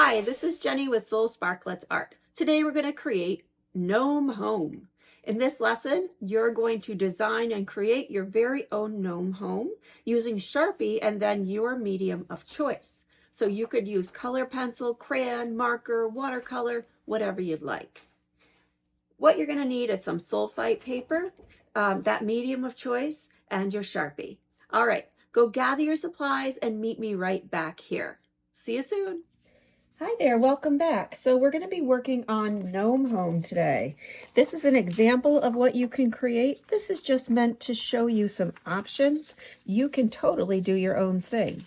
Hi, this is Jenny with Sparklettes Art. Today we're going to create Gnome Home. In this lesson, you're going to design and create your very own gnome home using Sharpie and then your medium of choice. So you could use color pencil, crayon, marker, watercolor, whatever you'd like. What you're going to need is some sulfite paper, that medium of choice, and your Sharpie. All right, go gather your supplies and meet me right back here. See you soon. Hi there, welcome back. So we're going to be working on Gnome Home today. This is an example of what you can create. This is just meant to show you some options. You can totally do your own thing.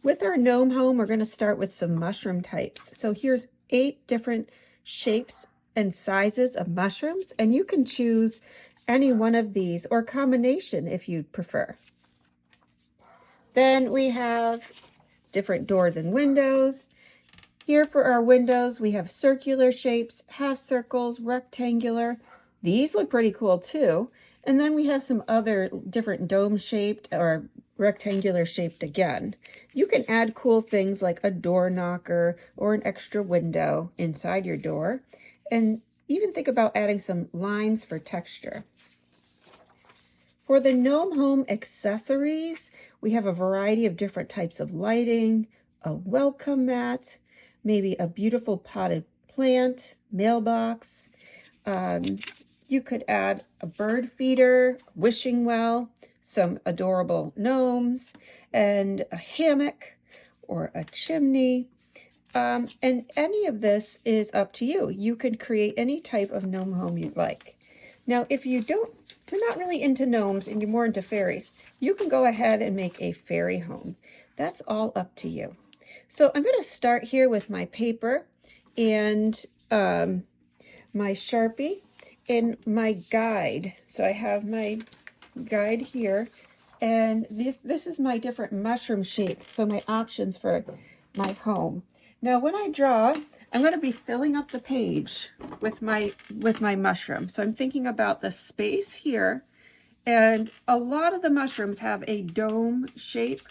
With our Gnome Home, we're going to start with some mushroom types. So here's 8 different shapes and sizes of mushrooms, and you can choose any one of these or combination if you'd prefer. Then we have different doors and windows. Here for our windows, we have circular shapes, half circles, rectangular. These look pretty cool too. And then we have some other different dome shaped or rectangular shaped again. You can add cool things like a door knocker or an extra window inside your door. And even think about adding some lines for texture. For the Gnome Home accessories, we have a variety of different types of lighting, a welcome mat, maybe a beautiful potted plant, mailbox. You could add a bird feeder, wishing well, some adorable gnomes, and a hammock or a chimney. And any of this is up to you. You can create any type of gnome home you'd like. Now, if you're not really into gnomes and you're more into fairies, you can go ahead and make a fairy home. That's all up to you. So I'm going to start here with my paper and my Sharpie and my guide. So I have my guide here, and this is my different mushroom shapes, so my options for my home. Now when I draw, I'm going to be filling up the page with my mushroom. So I'm thinking about the space here, and a lot of the mushrooms have a dome shape,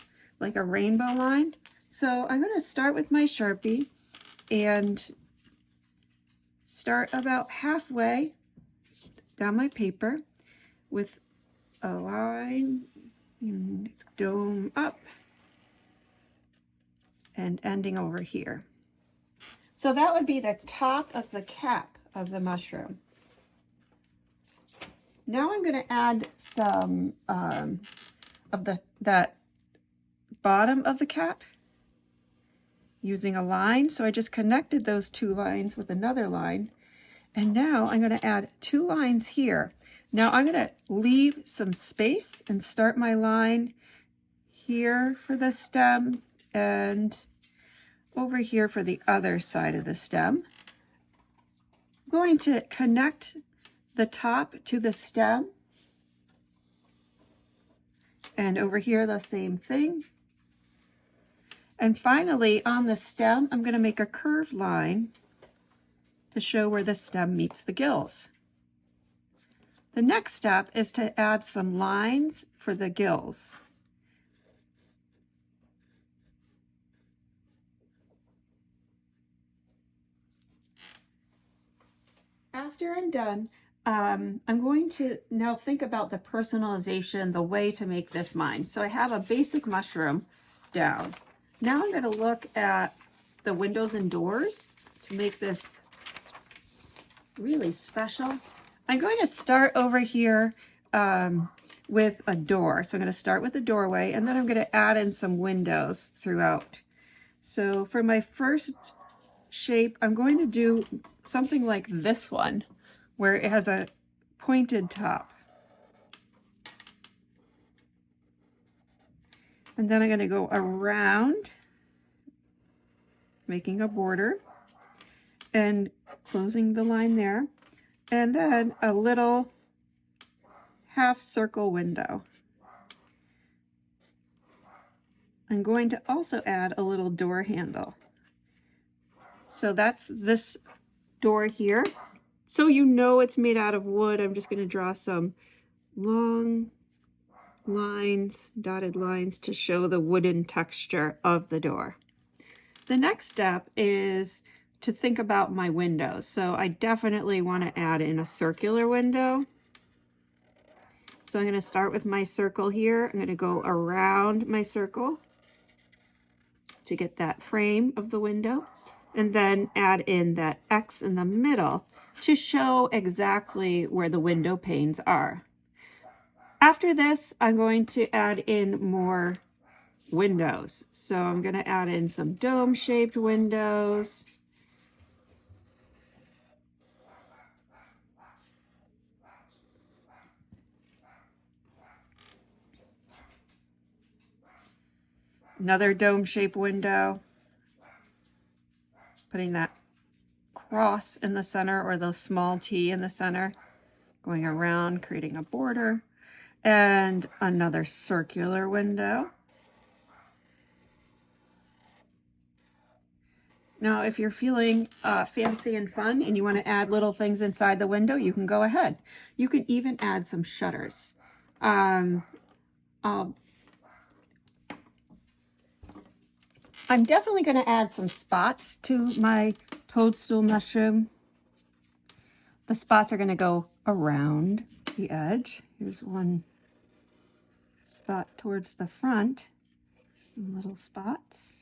like a rainbow line. So I'm going to start with my Sharpie and start about halfway down my paper with a line, dome up, and ending over here. So that would be the top of the cap of the mushroom. Now I'm going to add some of that bottom of the cap using a line. So I just connected those 2 lines with another line. And now I'm going to add 2 lines here. Now I'm going to leave some space and start my line here for the stem and over here for the other side of the stem. I'm going to connect the top to the stem. And over here, the same thing. And finally, on the stem, I'm going to make a curved line to show where the stem meets the gills. The next step is to add some lines for the gills. After I'm done, I'm going to now think about the personalization, the way to make this mine. So I have a basic mushroom down. Now I'm going to look at the windows and doors to make this really special. I'm going to start over here with a door. So I'm going to start with the doorway, and then I'm going to add in some windows throughout. So for my first shape, I'm going to do something like this one, where it has a pointed top. And then I'm going to go around, making a border and closing the line there. And then a little half circle window. I'm going to also add a little door handle. So that's this door here. So you know it's made out of wood. I'm just going to draw some long lines, dotted lines, to show the wooden texture of the door. The next step is to think about my windows. So I definitely want to add in a circular window. So I'm going to start with my circle here. I'm going to go around my circle to get that frame of the window, and then add in that X in the middle to show exactly where the window panes are. After this, I'm going to add in more windows. So I'm going to add in some dome-shaped windows. Another dome-shaped window. Putting that cross in the center, or the small T in the center. Going around, creating a border. And another circular window. Now, if you're feeling fancy and fun and you want to add little things inside the window, you can go ahead. You can even add some shutters. I'm definitely going to add some spots to my toadstool mushroom. The spots are going to go around the edge. Here's one spot towards the front, some little spots.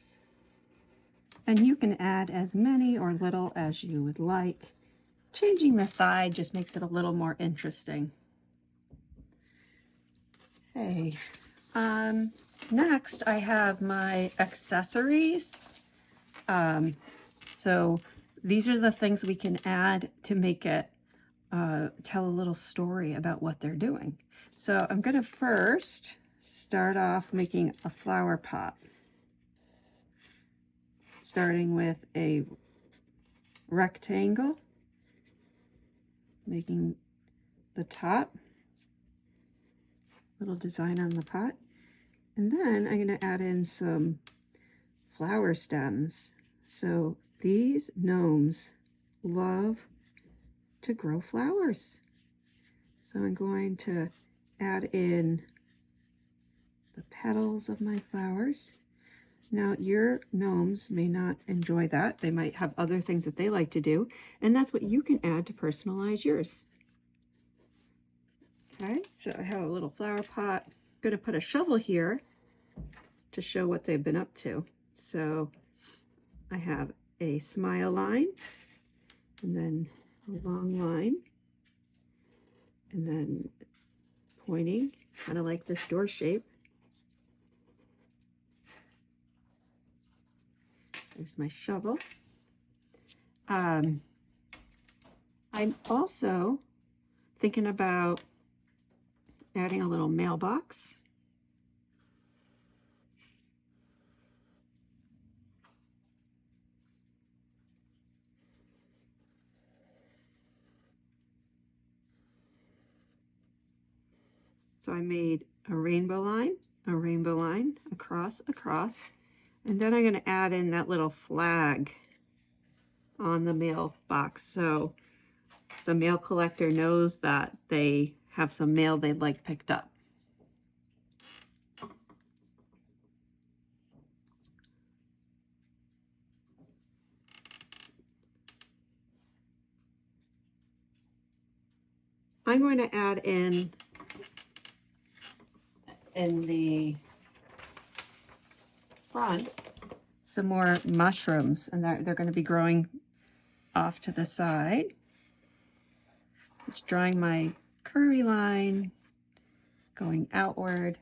And you can add as many or little as you would like. Changing the side just makes it a little more interesting. Okay. Next, I have my accessories. So these are the things we can add to make it tell a little story about what they're doing. So I'm going to first start off making a flower pot. Starting with a rectangle, making the top, little design on the pot. And then I'm going to add in some flower stems. So these gnomes love to grow flowers. So I'm going to add in the petals of my flowers. Now, your gnomes may not enjoy that. They might have other things that they like to do, and that's what you can add to personalize yours. Okay, so I have a little flower pot. I'm going to put a shovel here to show what they've been up to. So I have a smile line, and then a long line, and then pointing, kind of like this door shape. There's my shovel. I'm also thinking about adding a little mailbox. So I made a rainbow line, across, and then I'm going to add in that little flag on the mailbox, so the mail collector knows that they have some mail they'd like picked up. I'm going to add in the front some more mushrooms, and they're going to be growing off to the side. Just drawing my curvy line, going outward.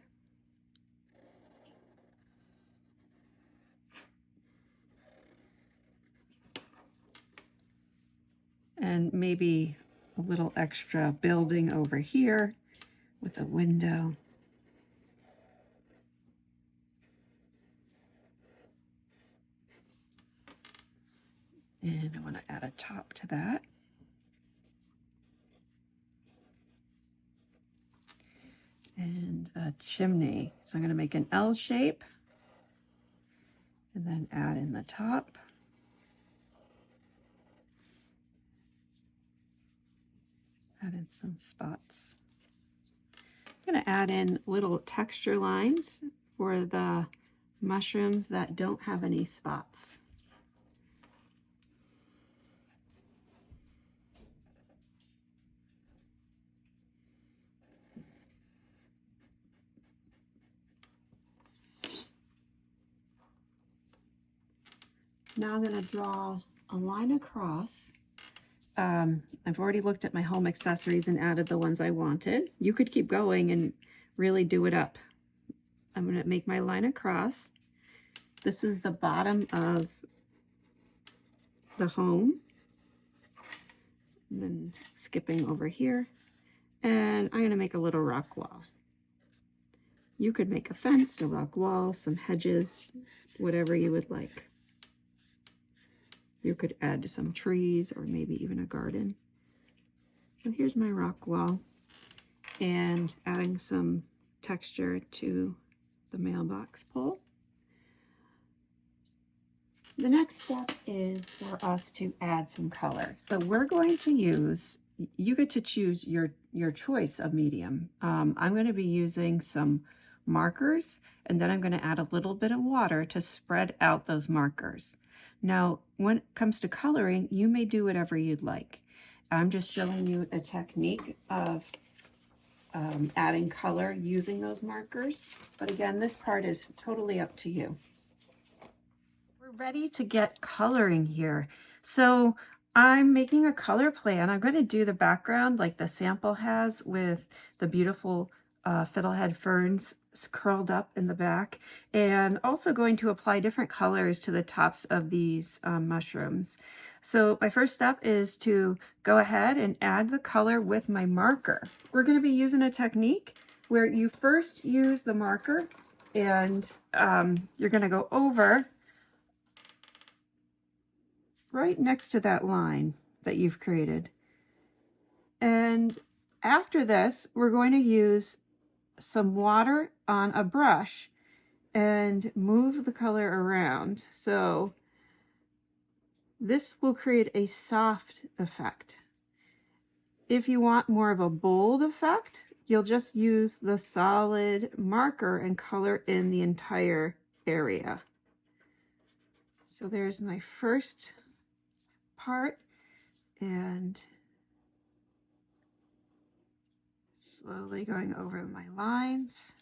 And maybe a little extra building over here with a window. And I want to add a top to that. And a chimney. So I'm going to make an L shape and then add in the top. Add in some spots. I'm going to add in little texture lines for the mushrooms that don't have any spots. Now I'm going to draw a line across. I've already looked at my home accessories and added the ones I wanted. You could keep going and really do it up. I'm going to make my line across. This is the bottom of the home. And then skipping over here. And I'm going to make a little rock wall. You could make a fence, a rock wall, some hedges, whatever you would like. You could add some trees or maybe even a garden. So here's my rock wall, and adding some texture to the mailbox pole. The next step is for us to add some color. So we're going to use, you get to choose your choice of medium. I'm going to be using some markers, and then I'm going to add a little bit of water to spread out those markers. Now, when it comes to coloring, you may do whatever you'd like. I'm just showing you a technique of adding color using those markers. But again, this part is totally up to you. We're ready to get coloring here. So I'm making a color plan. I'm going to do the background like the sample has with the beautiful fiddlehead ferns curled up in the back, and also going to apply different colors to the tops of these mushrooms. So my first step is to go ahead and add the color with my marker. We're going to be using a technique where you first use the marker and you're going to go over right next to that line that you've created. And after this, we're going to use some water on a brush and move the color around. So this will create a soft effect. If you want more of a bold effect, you'll just use the solid marker and color in the entire area. So there's my first part, and slowly going over my lines.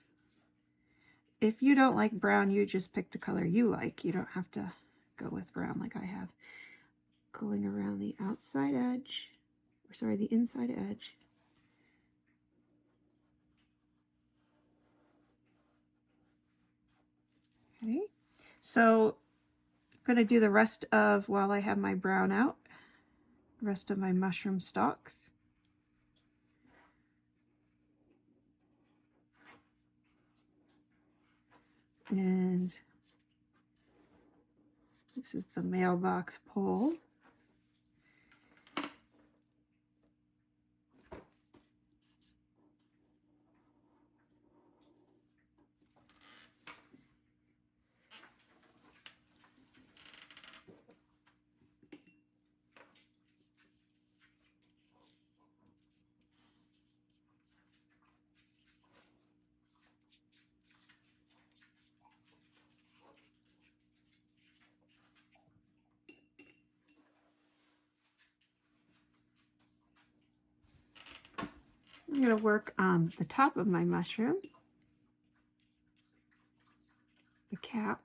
If you don't like brown, you just pick the color you like. You don't have to go with brown like I have. Going around the outside edge, or sorry, the inside edge. Okay, so I'm going to do the rest of, while I have my brown out, the rest of my mushroom stalks. And this is the mailbox pole. I'm going to work on the top of my mushroom, the cap.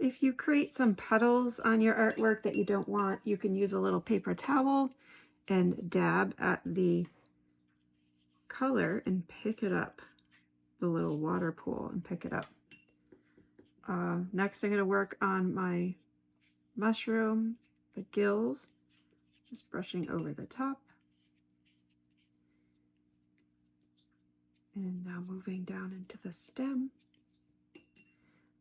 If you create some puddles on your artwork that you don't want, you can use a little paper towel and dab at the color and pick it up, the little water pool, and pick it up. Next I'm going to work on my mushroom, the gills, just brushing over the top. And now moving down into the stem.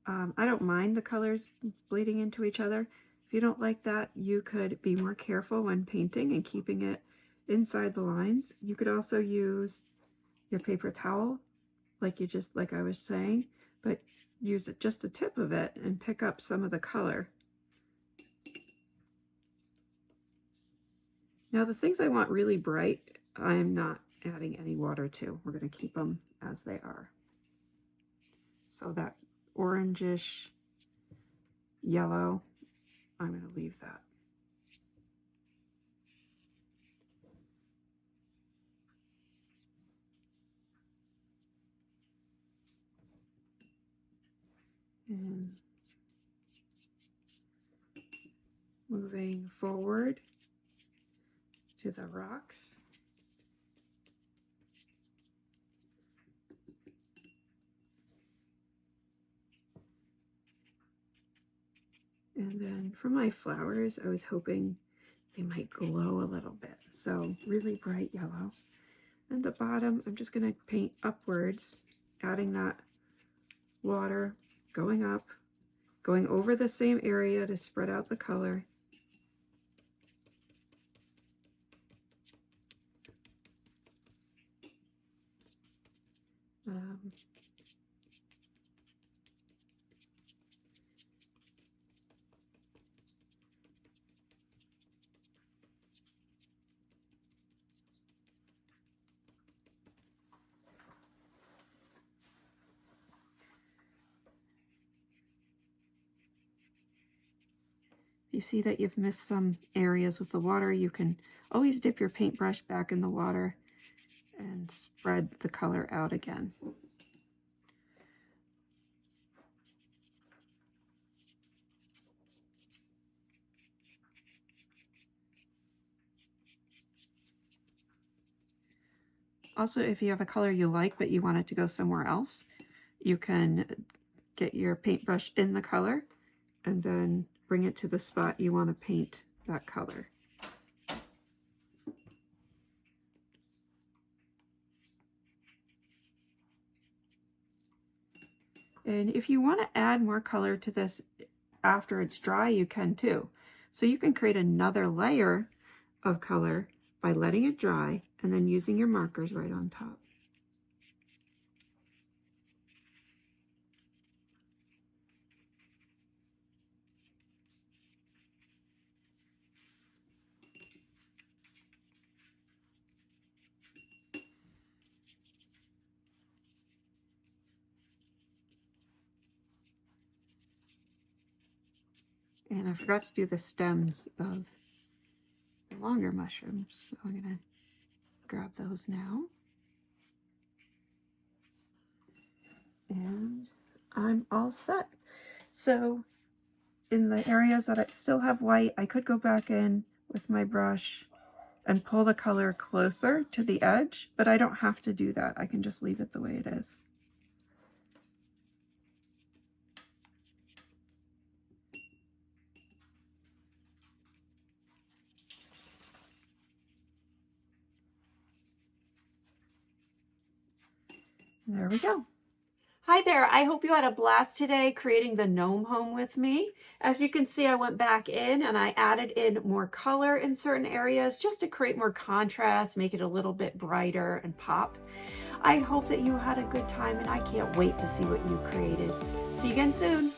I don't mind the colors bleeding into each other. If you don't like that, you could be more careful when painting and keeping it inside the lines. You could also use your paper towel, like I was saying, but use just a tip of it and pick up some of the color. Now the things I want really bright, I'm not adding any water to. We're going to keep them as they are. So that orangish yellow, I'm going to leave that. And moving forward to the rocks. And then for my flowers, I was hoping they might glow a little bit. So really bright yellow. And the bottom, I'm just going to paint upwards, adding that water, going up, going over the same area to spread out the color. You see that you've missed some areas with the water, you can always dip your paintbrush back in the water and spread the color out again. Also, if you have a color you like but you want it to go somewhere else, you can get your paintbrush in the color and then bring it to the spot you want to paint that color. And if you want to add more color to this after it's dry, you can too. So you can create another layer of color by letting it dry and then using your markers right on top. And I forgot to do the stems of the longer mushrooms, so I'm going to grab those now. And I'm all set. So in the areas that I still have white, I could go back in with my brush and pull the color closer to the edge, but I don't have to do that. I can just leave it the way it is. There we go. Hi there, I hope you had a blast today creating the gnome home with me. As you can see, I went back in and I added in more color in certain areas just to create more contrast, make it a little bit brighter and pop. I hope that you had a good time and I can't wait to see what you created. See you again soon.